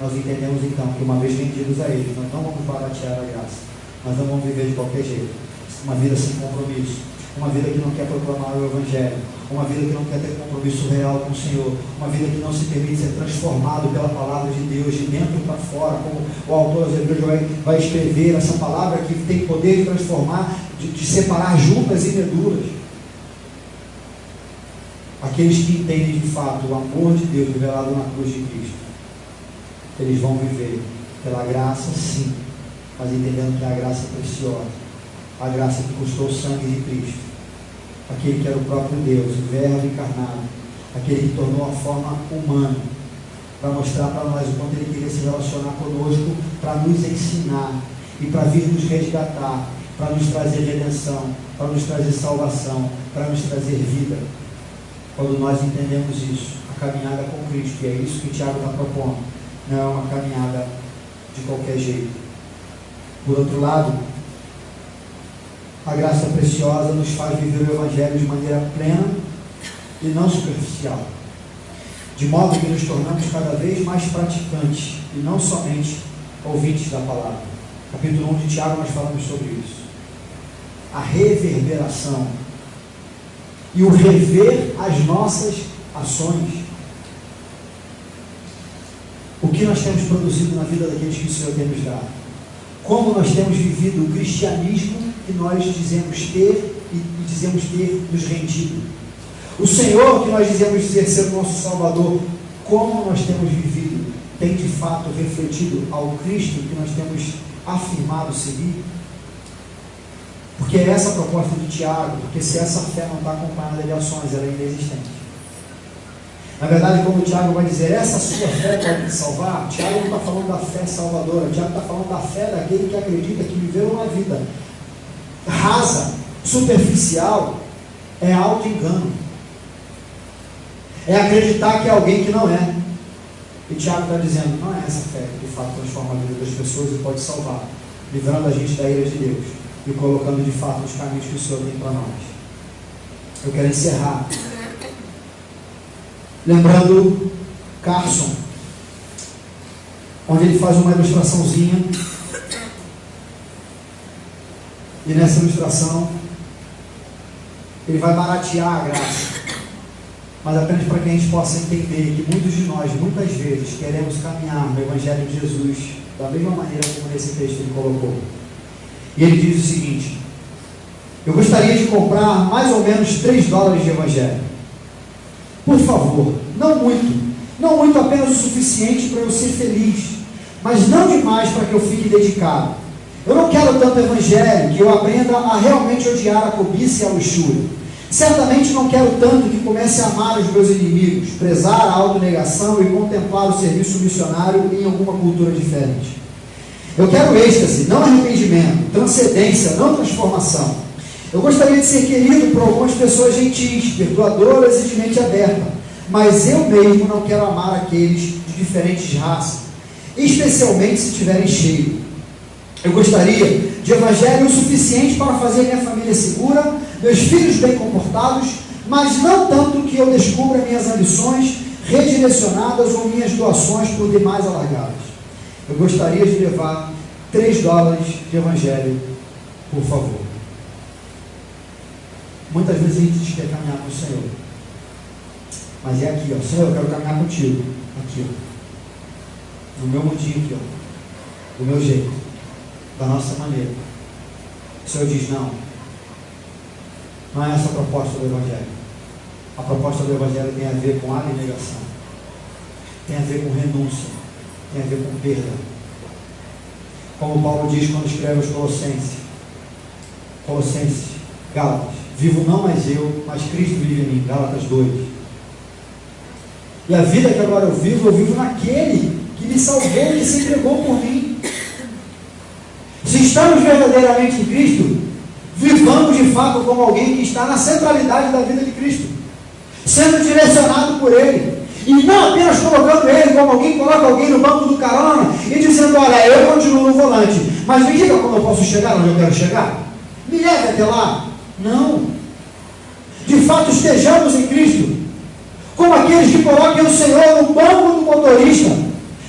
nós entendemos então que uma vez vendidos a Ele, nós não vamos baratear a graça, nós não vamos viver de qualquer jeito, uma vida sem compromisso, uma vida que não quer proclamar o Evangelho, uma vida que não quer ter compromisso real com o Senhor, uma vida que não se permite ser transformado pela palavra de Deus, de dentro para fora, como o autor aos Hebreus vai escrever, essa palavra que tem poder de transformar, de separar juntas e medulas. Aqueles que entendem de fato o amor de Deus revelado na cruz de Cristo, eles vão viver pela graça sim, mas entendendo que é a graça preciosa, a graça que custou o sangue de Cristo, aquele que era o próprio Deus, o Verbo encarnado, aquele que tornou a forma humana, para mostrar para nós o quanto ele queria se relacionar conosco, para nos ensinar e para vir nos resgatar, para nos trazer redenção, para nos trazer salvação, para nos trazer vida. Quando nós entendemos isso, a caminhada com Cristo, e é isso que o Tiago está propondo, não é uma caminhada de qualquer jeito. Por outro lado, a graça preciosa nos faz viver o Evangelho de maneira plena e não superficial, de modo que nos tornamos cada vez mais praticantes e não somente ouvintes da palavra. Capítulo 1 de Tiago nós falamos sobre isso. A reverberação e o rever as nossas ações. O que nós temos produzido na vida daqueles que o Senhor tem nos dado? Como nós temos vivido o cristianismo que nós dizemos ter e dizemos ter nos rendido? O Senhor que nós dizemos dizer ser o nosso Salvador, como nós temos vivido? Tem de fato refletido ao Cristo que nós temos afirmado seguir? Porque é essa a proposta de Tiago, porque se essa fé não está acompanhada de ações, ela é inexistente. Na verdade, como o Tiago vai dizer, essa sua fé pode te salvar, Tiago não está falando da fé salvadora, Tiago está falando da fé daquele que acredita que viver uma vida rasa, superficial, é auto-engano. É acreditar que é alguém que não é. E Tiago está dizendo, não é essa fé que de fato transforma a vida das pessoas e pode salvar, livrando a gente da ira de Deus. e colocando de fato os caminhos que o Senhor tem para nós. Eu quero encerrar lembrando Carson, onde ele faz uma ilustraçãozinha, e nessa ilustração ele vai baratear a graça, mas apenas para que a gente possa entender que muitos de nós, muitas vezes, queremos caminhar no Evangelho de Jesus da mesma maneira como nesse texto ele colocou. E ele diz o seguinte: eu gostaria de comprar mais ou menos $3 de Evangelho. Por favor, não muito, apenas o suficiente para eu ser feliz, mas não demais para que eu fique dedicado. Eu não quero tanto Evangelho que eu aprenda a realmente odiar a cobiça e a luxúria. Certamente não quero tanto que comece a amar os meus inimigos, prezar a autonegação e contemplar o serviço missionário em alguma cultura diferente. Eu quero êxtase, não arrependimento, transcendência, não transformação. Eu gostaria de ser querido por algumas pessoas gentis, perdoadoras e de mente aberta, mas eu mesmo não quero amar aqueles de diferentes raças, especialmente se tiverem cheio. Eu gostaria de Evangelho o suficiente para fazer minha família segura, meus filhos bem comportados, mas não tanto que eu descubra minhas ambições redirecionadas ou minhas doações por demais alargadas. Eu gostaria de levar $3 de Evangelho, por favor. Muitas vezes a gente diz que quer caminhar com o Senhor, mas é aqui, ó, Senhor, eu quero caminhar contigo, aqui, ó, no meu mundinho aqui, ó, do meu jeito, da nossa maneira. O Senhor diz: não é essa a proposta do Evangelho. A proposta do Evangelho tem a ver com abnegação, tem a ver com renúncia, tem a ver com perda. Como Paulo diz quando escreve aos Colossenses, Gálatas: vivo não mais eu, mas Cristo vive em mim. Gálatas 2. E a vida que agora eu vivo naquele que me salvou e que se entregou por mim. Se estamos verdadeiramente em Cristo, vivamos de fato como alguém que está na centralidade da vida de Cristo, sendo direcionado por Ele, e não apenas colocando Ele como alguém coloca alguém no banco do carona e dizendo: olha, eu continuo no volante, mas me diga como eu posso chegar onde eu quero chegar, me leve até lá. Não, de fato estejamos em Cristo, como aqueles que coloquem o Senhor no banco do motorista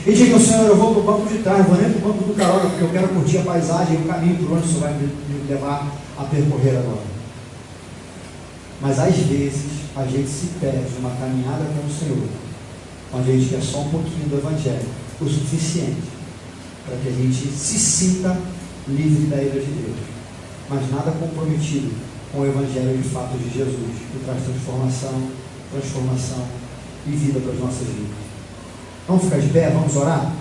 e digam: Senhor, eu vou para o banco de trás, vou nem para o banco do carona, porque eu quero curtir a paisagem e o caminho por onde o Senhor vai me levar a percorrer agora. Mas às vezes a gente se perde numa caminhada com o Senhor, onde a gente quer só um pouquinho do Evangelho, o suficiente para que a gente se sinta livre da ira de Deus, mas nada comprometido com o Evangelho de fato de Jesus, que traz transformação e vida para as nossas vidas. Vamos ficar de pé, vamos orar?